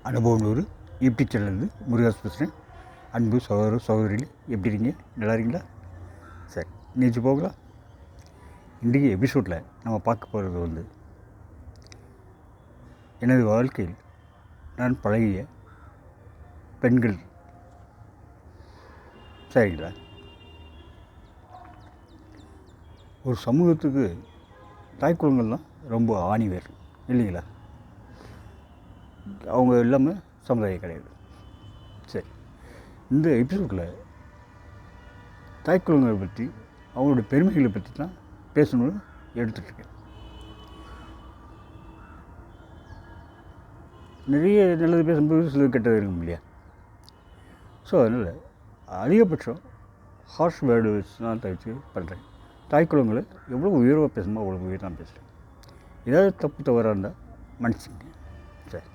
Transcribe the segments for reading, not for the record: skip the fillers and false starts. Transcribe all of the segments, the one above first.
அனுபவம் நூறு யூடியூப் சேனல்லேருந்து முருகாஸ் பேசுகிறேன். அன்பு சகோதர சகோதரிகள் எப்படி இருக்கீங்க? நல்லா இருக்கீங்களா? சரி, நீச்சு போகலாம். இன்றைக்கி எபிசோடில் நம்ம பார்க்க போகிறது எனது வாழ்க்கையில் நான் பழகிய பெண்கள். சரிங்களா? ஒரு சமூகத்துக்கு தாய்க்குளங்கள் தான் ரொம்ப ஆணிவேர் இல்லைங்களா? அவங்க இல்லாமல் சமுதாயம் கிடையாது. சரி, இந்த எபிசோடில் தாய்க்குளங்களை பற்றி அவங்களோட பெருமைகளை பற்றி தான் பேசணும்னு எடுத்துகிட்ருக்கேன். நிறைய நல்லது பேசும்போது சில கெட்டது இருக்கும் இல்லையா? ஸோ அதனால் அதிகபட்சம் ஹார்ஷ் வேர்ட்ஸ் தான் தவிர்த்து பண்ணுறேன். தாய்க்குளங்களை எவ்வளோ உயர்வாக பேசணுமோ அவ்வளோ உயர்வாக தான் பேசுகிறேன். ஏதாவது தப்பு தவறாக இருந்தால் மன்னிச்சுங்க. சரி,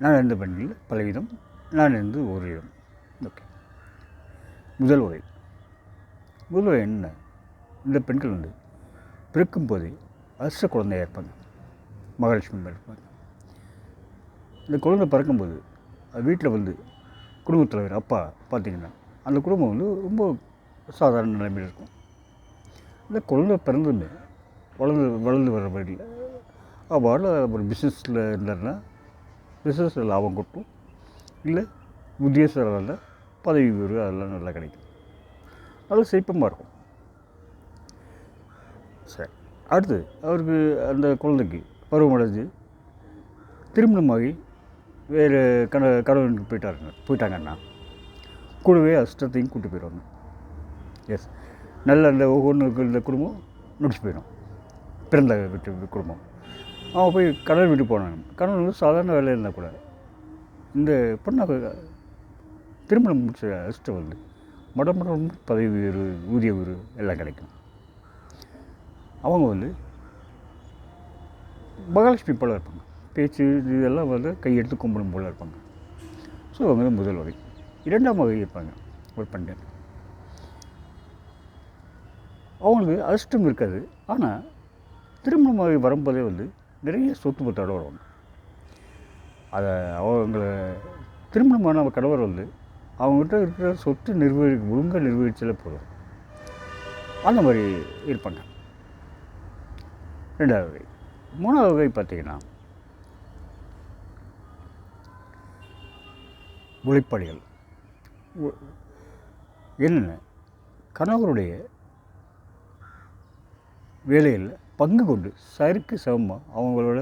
நான் இருந்த பெண்கள் பலவிதம், நான் இருந்து ஒரு விதம். ஓகே, முதல் வகை என்ன? இந்த பெண்கள் பிறக்கும் போதே அதிர்ஷ்ட குழந்தையாக இருப்பாங்க, மகாலட்சுமி இருப்பாங்க. இந்த குழந்தை பிறக்கும்போது வீட்டில் குடும்பத் தலைவர் அப்பா பார்த்திங்கன்னா அந்த குடும்பம் ரொம்ப சாதாரண நிலைமையில் இருக்கும். இந்த குழந்தை பிறந்துமே வளர்ந்து வர வழியில் அவள் ஒரு பிஸ்னஸில் இருந்தாருன்னா பிஸ்னஸில் லாபம் கொட்டும், இல்லை உத்தியோகத்தில் பதவி உயர்வு அதெல்லாம் நல்லா கிடைக்கும், அது சிற்பமாக இருக்கும். சரி, அடுத்து அவருக்கு அந்த குழந்தைக்கு பருவமடைஞ்சு திருமணமாகி வேறு கணவனுக்கு போயிட்டாங்கன்னா கூடவே அஷ்டத்தையும் கூட்டி போயிடுவாங்க. எஸ், நல்ல அந்த ஒவ்வொன்றுக்கு இந்த குடும்பம் முடிச்சு போயிடும். பிறந்த வீட்டு குடும்பம் அவன் போய் கணவன் வீட்டுக்கு போனாங்க. கணவன் சாதாரண வேலையில் இருந்தால் கூட இந்த பொண்ணை திருமணம் முடிச்ச அஷ்டம் மடம் பதவி உயர்வு, ஊதிய உயர்வு எல்லாம் கிடைக்கும். அவங்க மகாலட்சுமி போல் இருப்பாங்க, பேச்சு இதெல்லாம் கையெடுத்து கும்பிடும் போல் இருப்பாங்க. ஸோ அவங்க முதல் வகை. இரண்டாம் வகை இருப்பாங்க ஒரு பெண்கள். அவங்களுக்கு அதிர்ஷ்டம் இருக்காது, ஆனால் திருமணமாக வரும்போதே நிறைய சொத்து பத்தோடு வருவாங்க. அதை அவங்கள திருமணமான கணவர் அவங்ககிட்ட இருக்கிற சொத்து ஒழுங்காக நிர்வகிச்சாலே போதும், அந்த மாதிரி இருப்பாங்க. ரெண்டாவது வகை. மூணாவது வகை பார்த்திங்கன்னா உழைப்பாளிகள். என்னென்ன, கணவருடைய வேலையில் பங்கு கொண்டு சரிக்கு சமமாக அவங்களோட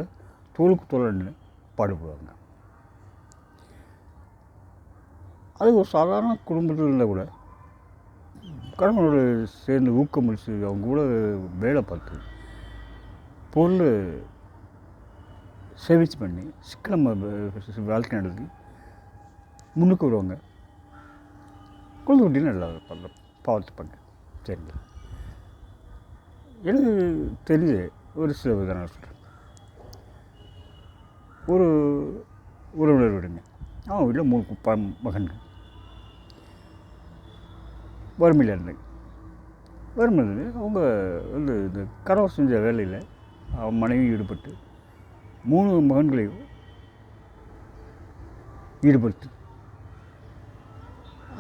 தோளுக்கு தோழன்னு பாடுபடுவாங்க. அது ஒரு சாதாரண குடும்பத்தில் இருந்தால் கூட கணவனோட சேர்ந்து ஊக்கமளித்து அவங்க கூட வேலை பார்த்து பொருள் சேவிச்சு பண்ணி சிக்கனமாக வாழ்க்கை நடத்தி முன்னுக்கு வருவாங்க. குழந்தை குட்டின்னு நல்லா பார்த்துப்பாங்க. சரிங்களா? எனக்கு தெரிஞ்ச ஒரு சில உதாரணம் சொல்கிறேன். ஒரு உறவினர் வீடுங்க, அவன் வீட்டில் 3 மகன்கள் வறுமையில் இருந்தாங்க. வறுமையில் அவங்க இந்த கணவர் செஞ்ச வேலையில் அவன் மனைவி ஈடுபட்டு 3 மகன்களையும் ஈடுபடுத்தி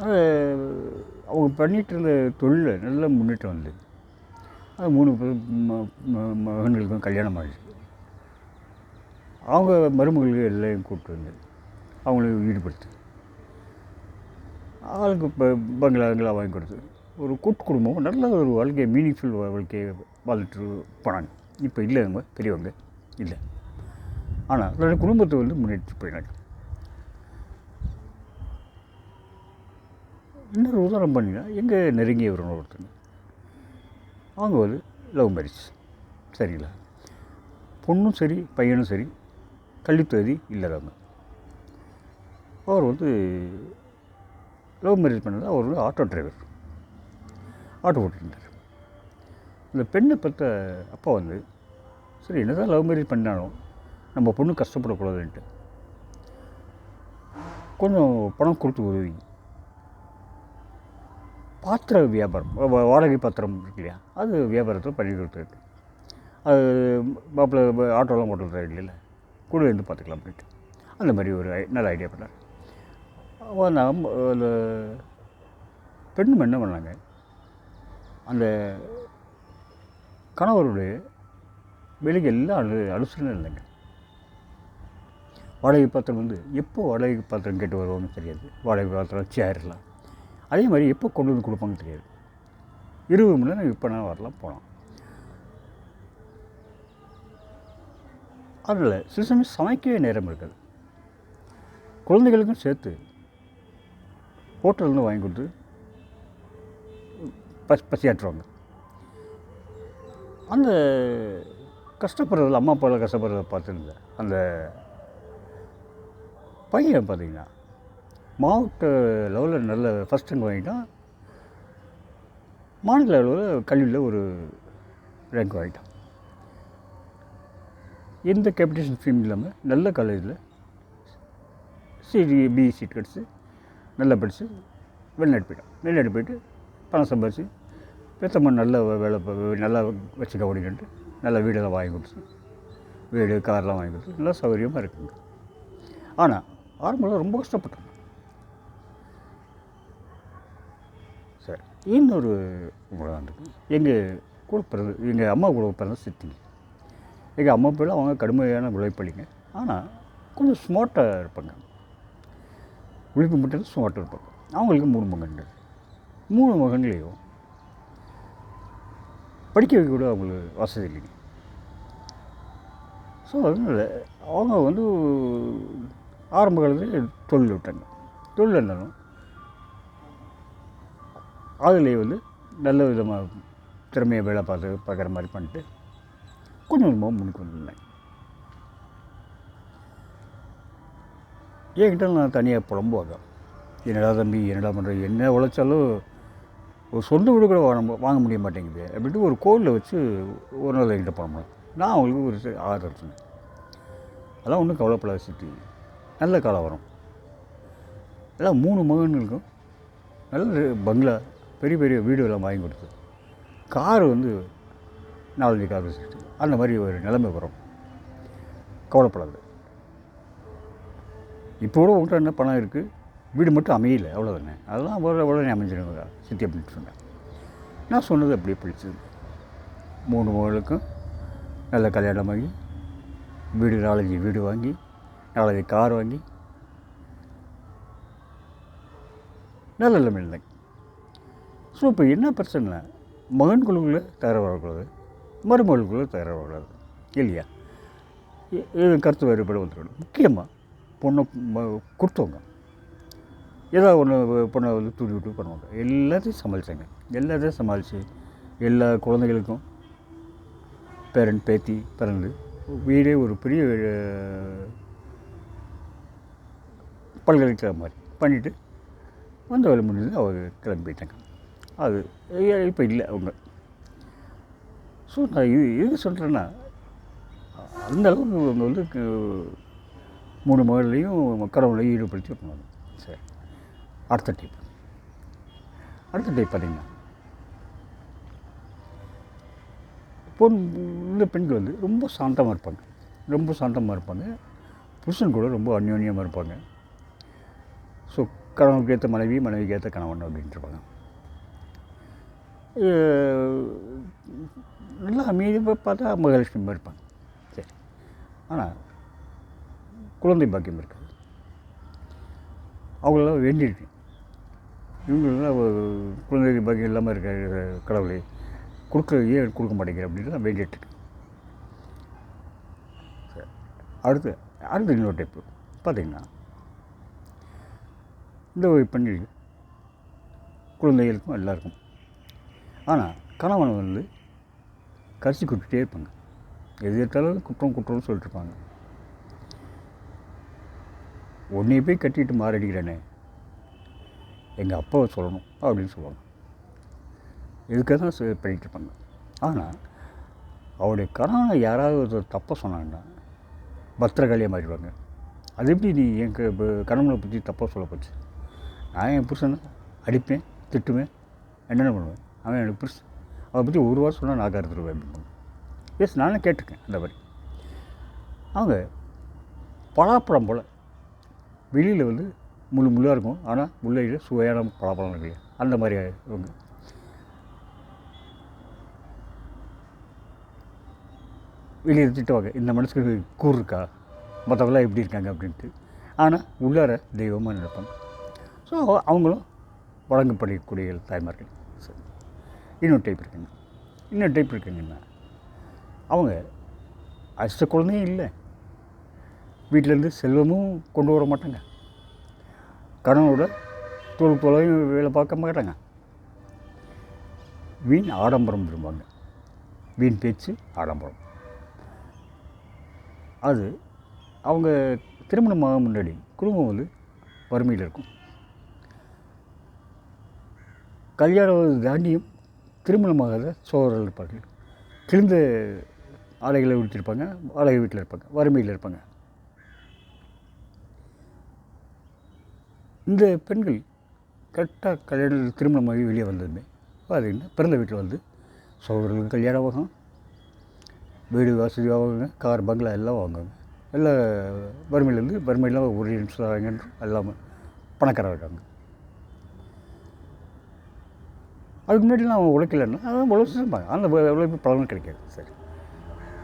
அதை அவங்க பண்ணிகிட்டு இருந்த தொழிலில் நல்ல முன்னேற்றம் வந்தது. அது 3 மகன்களுக்கும் கல்யாணம் ஆகிடுச்சு. அவங்க மருமகளுக்கு எல்லாம் கூப்பிட்டு அவங்களையும் ஈடுபடுத்து அவளுக்கு இப்போ பங்களாங்களாக வாங்கி கொடுத்து ஒரு கூட்டு குடும்பம் நல்ல ஒரு வாழ்க்கையை, மீனிங்ஃபுல் வாழ்க்கையை வாழ்ந்துட்டு போனாங்க. இப்போ இல்லை, அவங்க பெரியவங்க இல்லை, ஆனால் தன்னுடைய குடும்பத்தை முன்னேற்றி போயினாங்க. இன்னொரு உதாரணம் பண்ணிங்கன்னா எங்கள் நெருங்கிய ஒருத்தங்க, அவங்க லவ் மேரேஜ். சரிங்களா? பொண்ணும் சரி பையனும் சரி கல்வித்தகுதி இல்லாதவங்க. அவர் லவ் மேரேஜ் பண்ணது. அவர் ஆட்டோ டிரைவர், ஆட்டோ ஓட்டிருந்தார். இந்த பெண்ணை பார்த்த அப்பா சரி என்னதான் லவ் மேரேஜ் பண்ணாலும் நம்ம பொண்ணு கஷ்டப்படக்கூடாதுன்ட்டு கொஞ்சம் பணம் கொடுத்து உதவி பாத்திர வியாபாரம், வாடகை பாத்திரம் இருக்கு இல்லையா, அது வியாபாரத்தை பண்ணி கொடுத்துருக்கு. அது மாப்பிள்ளை ஆட்டோலாம் ஓட்டுறது இல்லைல்ல, கூட இருந்து பார்த்துக்கலாம் அப்படின்ட்டு அந்த மாதிரி ஒரு நல்ல ஐடியா பண்ணார். அந்த அந்த பெண்ணும் என்ன பண்ணாங்க, அந்த கணவருடைய வெளியே எல்லாம் அலுவலகம் இல்லைங்க. வாடகை பாத்திரம் வந்து எப்போ வாடகை பாத்திரம் கேட்டு வருவாங்கன்னு தெரியாது. வாடகை பாத்திரம் சேரெலாம் அதே மாதிரி எப்போ கொண்டு வந்து கொடுப்பாங்கன்னு தெரியாது. 20 மணி நேரம் எப்போ நான் வரலாம் போகலாம். அதில் சில சமயம் சமைக்கவே நேரம் இருக்காது. குழந்தைகளுக்கும் சேர்த்து ஹோட்டல்னு வாங்கி கொடுத்து பசியாற்றுவாங்க. அந்த கஷ்டப்படுறதில் அம்மா அப்பாவில் கஷ்டப்படுறத பார்த்துருந்தேன். அந்த பையன் பார்த்திங்கன்னா மாவட்ட லெவலில் நல்ல ஃபஸ்ட் ரேங்க் வாங்கிட்டான். மாநில அளவில் கல்வியில் ஒரு ரேங்க் வாங்கிட்டான். எந்த கேபிட்டேஷன் ஃபீம் இல்லாமல் நல்ல காலேஜில் பிஇ சீட் கிடச்சி நல்லா படித்து வெளிநாட்டு போயிட்டான். வெளிநாட்டு போயிட்டு பணம் சம்பாதிச்சு பெத்தம்மா நல்ல வேலை நல்லா வச்சுக்க ஓடிக்கிட்டு நல்ல வீடெல்லாம் வாங்கி கொடுத்து வீடு கார்லாம் வாங்கி கொடுத்து நல்லா சௌகரியமாக இருக்குங்க. ஆனால் ஆரம்பத்தில் ரொம்ப கஷ்டப்பட்டோம். சரி, இன்னொரு உதாரணத்துக்கு எங்கள் கூட பிறந்த எங்கள் அம்மா கூட பிறந்த சித்திங்க. எங்கள் அம்மா பேரில் அவங்க கடுமையான உழைப்பளிங்க. ஆனால் கொஞ்சம் ஸ்மார்ட்டாக இருப்பாங்க. உழைப்பு மட்டும் ஸ்மார்ட்டாக இருப்பாங்க. அவங்களுக்கு 3 மகன்கள். 3 மகன்களையும் படிக்க வைக்க கூட அவங்களுக்கு வசதி இல்லைங்க. ஸோ அதனால் அவங்க வந்து ஆரம்ப காலத்தில் தொழில் விட்டாங்க. தொழில் இருந்தாலும் அதிலே வந்து நல்ல விதமாக திறமையை வேலை பார்க்குற மாதிரி பண்ணிட்டு கொஞ்சம் கொஞ்சமாக முன்னுக்கு வந்துருந்தேன். என்கிட்ட நான் தனியாக புலம்புவாங்க, என்னடா தம்பி என்னடா பண்ணுறது, என்ன உழைச்சாலும் ஒரு சொந்த வீடு கூட வாங்க முடிய மாட்டேங்குது அப்படின்ட்டு ஒரு கோவிலில் வச்சு ஒரு நாள் என்கிட்ட புலம்புனேன். நான் அவங்களுக்கு ஒரு ஆதரவு சொன்னேன், அதெல்லாம் ஒன்றும் கவலைப்படாத சித்தி, நல்ல காலம் வரும். எல்லாம் 3 மகன்களுக்கும் நல்ல பங்களா பெரிய பெரிய வீடு எல்லாம் வாங்கி கொடுத்து கார் வந்து 4 கார் வச்சுட்டு அந்த மாதிரி ஒரு நிலைமை வரும், கவலைப்படாது. இப்போ கூட உங்கள்கிட்ட என்ன பணம் இருக்குது, வீடு மட்டும் அமையலை அவ்வளோதானே, அதெல்லாம் உடனே அமைஞ்சிருங்க சித்தி அப்படின்ட்டு சொன்னேன். நான் சொன்னது அப்படியே பிடிச்சது. 3 மகளுக்கும் நல்ல கல்யாணம் வாங்கி வீடு 4 வீடு வாங்கி 4 கார் வாங்கி நல்ல நிலைமை இல்லைங்க. ஸோ இப்போ என்ன பிரச்சனை, மகன்களுக்குள்ளே தயாராக வரக்கூடாது, மருமகளுக்குள்ளே தயாராக வரக்கூடாது இல்லையா? இது கருத்து வேறுபாடு வந்துடணும். முக்கியமாக பொண்ணை கொடுத்தவங்க ஏதாவது ஒன்று பொண்ணை வந்து தூண்டி விட்டு பண்ணுவாங்க. எல்லாத்தையும் சமாளித்தாங்க. எல்லாத்தையும் சமாளித்து எல்லா குழந்தைகளுக்கும் பேரன் பேத்தி பிறந்து வீடே ஒரு பெரிய பல்கலைக்கழகம் மாதிரி பண்ணிவிட்டு வந்த வேலை முடிஞ்சது அவர் கிளம்பி போயிட்டாங்க. அது இப்போ இல்லை அவங்க. ஸோ நான் எது சொல்கிறேன்னா, அந்த அளவுக்கு அவங்க வந்து 3 மகளையும் கடவுளையும் ஈடுபடுத்தி பண்ணுவாங்க. சரி, அடுத்த டைப் பார்த்திங்கன்னா இந்த பெண்கள் வந்து ரொம்ப சாந்தமாக இருப்பாங்க. புருஷன் கூட ரொம்ப அந்யோன்யமாக இருப்பாங்க. ஸோ கணவனுக்கு ஏற்ற மனைவி, மனைவிக்கு ஏற்ற கணவன் அப்படின்ட்டு இருப்பாங்க. நல்லா அமைதியாக பார்த்தா மகாலட்சுமி இருப்பாங்க. சரி, ஆனால் குழந்தை பாக்கியம் இருக்காது. அவங்களெல்லாம் வேண்டியிருக்கு, இவங்களெல்லாம் குழந்தை பாக்கியம் இல்லாமல் இருக்க கடவுளை ஏன் கொடுக்க மாட்டேங்கிற அப்படின்னு நான் வேண்டிகிட்ருக்கேன். சரி, அடுத்து இன்னொரு டைப்பு பார்த்திங்கன்னா, இந்த பெண்கள் குழந்தைகளுக்கும் எல்லாருக்கும், ஆனால் கணவன் வந்து கரிசி கொடுத்துட்டே இருப்பாங்க. எது எடுத்தாலும் குற்றம்னு சொல்லிட்டுருப்பாங்க. உன்னைய போய் கட்டிட்டு மாரடிக்கிறேனே, எங்கள் அப்பாவை சொல்லணும் அப்படின்னு சொல்லுவாங்க. இதுக்காக தான் பண்ணிகிட்ருப்பாங்க. ஆனால் அவருடைய கணவனை யாராவது தப்பாக சொன்னாங்கன்னா பத்திரகாளியாக மாறிடுவாங்க. அது எப்படி நீ என் கணவனை பற்றி தப்பாக சொல்ல போச்சு? நான் என் புருஷனை அடிப்பேன், திட்டுவேன், என்னென்ன பண்ணுவேன். அவன் எனக்கு புருஷன், அவரை பற்றி ஒரு வாரம் சொன்னால் நான் கருத்துருவேன் அப்படின்னு. எஸ், நானே கேட்டிருக்கேன் அந்த மாதிரி. அவங்க பலாப்பழம் போல் வெளியில் வந்து முள்ளாக இருக்கும், ஆனால் உள்ளே சுவையான பலாப்பழம் இருக்கு, அந்த மாதிரி இவங்க. வெளியே திட்டுவாங்க, இந்த மனசுக்கு கூறு இருக்கா, மற்றவங்களாம் எப்படி இருக்காங்க அப்படின்ட்டு. ஆனால் உள்ளார தெய்வமாக நினைப்பாங்க. ஸோ அவங்களும் வழங்கப்படக்கூடிய தாய்மார்கள். சரி, இன்னொரு டைப் இருக்குங்கன்னா அவங்க அஷ்ட குழந்தையும் இல்லை, வீட்டிலேருந்து செல்வமும் கொண்டு வர மாட்டாங்க, கணவனோட தொழிலையும் வேலை பார்க்க மாட்டாங்க, வீண் ஆடம்பரம் விரும்புவாங்க, வீண் பேச்சு ஆடம்பரம். அது அவங்க திருமணமாக முன்னாடி குடும்பம் வந்து வறுமையில் இருக்கும். கல்யாணம் தாண்டியும் திருமணமாகாத சோதரர்கள் இருப்பார்கள், கிழிந்த ஆடைகளை உடுத்திருப்பாங்க, வாடகை வீட்டில் இருப்பாங்க, வறுமையில் இருப்பாங்க. இந்த பெண்கள் கரெக்டாக கல்யாணம் திருமணமாகி வெளியே வந்ததுமே பார்த்திங்கன்னா பிறந்த வீட்டில் வந்து சோதரர்களுக்கு கல்யாணம் ஆகும், வீடு வசதி வாங்குவாங்க, கார் பங்களா எல்லாம் வாங்குவாங்க. எல்லாம் வறுமையிலாம் ஒரு நிமிஷம் எல்லாம் பணக்காரர் இருக்காங்க. அதுக்கு முன்னாடிலாம் அவங்க உழைக்கலைன்னா அதான் உழைச்சிருப்பாங்க, அந்த உழைப்பு பலனும் கிடைக்காது. சரி,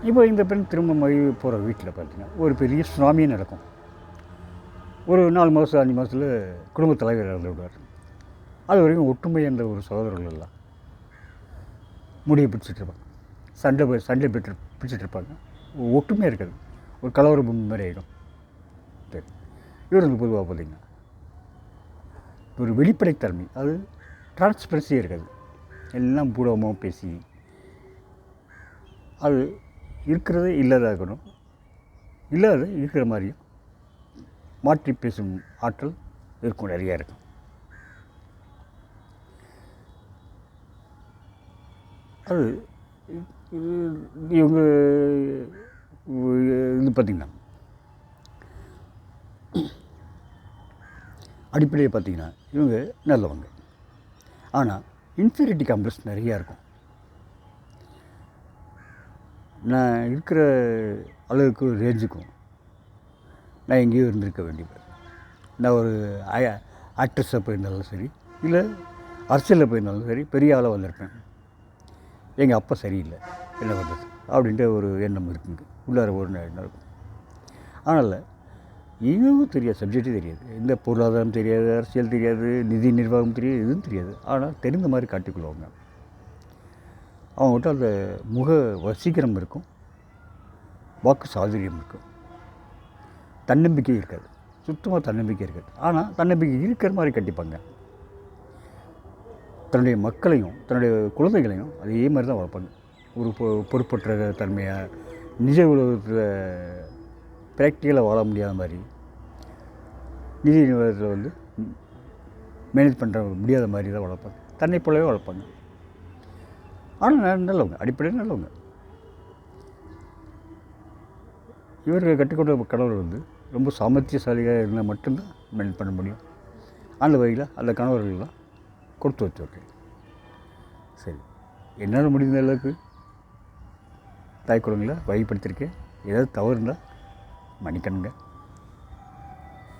இப்போ இந்த பெண் திருமணமாகி போகிற வீட்டில் பார்த்திங்கன்னா ஒரு பெரிய சுனாமியே நடக்கும். ஒரு 4 மாதம் 5 மாதத்தில் குடும்பத் தலைவர் இறந்து விடுவார். அது வரைக்கும் ஒற்றுமை என்ற ஒரு சகோதரர்கள் எல்லாம் முடியை பிடிச்சிட்ருப்பாங்க, சண்டை பிடிச்சிட்ருப்பாங்க, ஒற்றுமையாக இருக்காது, ஒரு கலவர பூமி மாதிரி ஆகிடும். சரி, இவருக்கு பொதுவாக பார்த்திங்கன்னா ஒரு வெளிப்படைத்தன்மை, அது டிரான்ஸ்பரன்சியே இருக்காது, எல்லாம் பூடமாக பேசி அது இருக்கிறதே இல்லாதாகணும், இல்லாத இருக்கிற மாதிரியும் மாற்றி பேசும் ஆற்றல் இருக்கும், நிறையா இருக்கும். அது இவங்க இது பார்த்திங்கன்னா அடிப்படையை பார்த்திங்கன்னா இவங்க நல்லவங்க, ஆனால் இன்ஃபீரியாரிட்டி காம்ப்ளெக்ஸ் நிறையா இருக்கும். நான் இருக்கிற அளவுக்கு ரேஞ்சுக்கும் நான் எங்கேயோ இருந்திருக்க வேண்டியது. நான் ஒரு ஆக்ட்ரஸாக போயிருந்தாலும் சரி, இல்லை அரசியலில் போயிருந்தாலும் சரி, பெரிய ஆளாக வந்திருப்பேன். எங்கள் அப்பா சரியில்லை, என்ன பண்ணுறது அப்படின்ட்டு ஒரு எண்ணம் இருக்குங்க, உள்ளார ஒரு எண்ணம் இருக்கும். அதனால் இதுவும் தெரியாது, சப்ஜெக்டே தெரியாது, இந்த பொருளாதாரம் தெரியாது, அரசியல் தெரியாது, நிதி நிர்வாகம் தெரியாது, எதுவும் தெரியாது. ஆனால் தெரிந்த மாதிரி காட்டிக்கொள்வாங்க. அவங்ககிட்ட அந்த முக வசீகரம் இருக்கும், வாக்கு சாதுரியம் இருக்கும், தன்னம்பிக்கை இருக்காது, சுத்தமாக தன்னம்பிக்கை இருக்காது. ஆனால் தன்னம்பிக்கை இருக்கிற மாதிரி கட்டிப்பாங்க. தன்னுடைய மக்களையும் தன்னுடைய குழந்தைகளையும் அதே மாதிரி தான் வளர்ப்பாங்க. ஒரு பொறுப்பற்ற தன்மையாக, நிஜ உலகத்தில் ப்ராக்டிக்கலாக வாழ முடியாத மாதிரி, நிதி நிறுவனத்தில் வந்து மேனேஜ் பண்ணுற முடியாத மாதிரி தான் வளர்ப்பாங்க, தன்னை போலவே வளர்ப்பாங்க. ஆனால் நல்லவங்க, அடிப்படையில் நல்லவங்க. இவர்கள் கட்டிக்கொண்ட கணவர் வந்து ரொம்ப சாமர்த்தியசாலியாக இருந்தால் மட்டும்தான் மேனேஜ் பண்ண முடியும். அந்த வகையில் அந்த கணவர்கள்லாம் கொடுத்து வச்சுருக்கேன். சரி, என்னால் முடிந்த அளவுக்கு தாய் குழந்தைகளை வகைப்படுத்தியிருக்கேன். ஏதாவது தவறு இருந்தால் மன்னிக்கணுங்க.